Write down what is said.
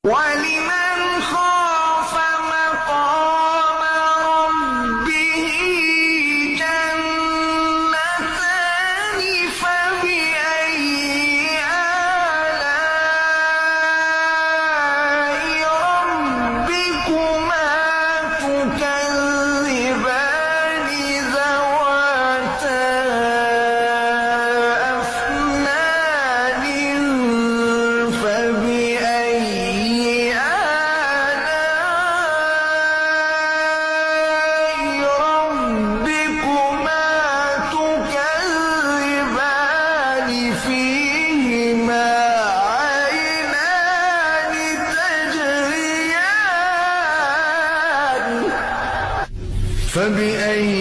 ولمن خاف مقام ربه جنتان فبأي آلاء ربكما تكذبان ذواتا أفنان فبأي ربكما تكذبان فيهما عينان تجريان فبأي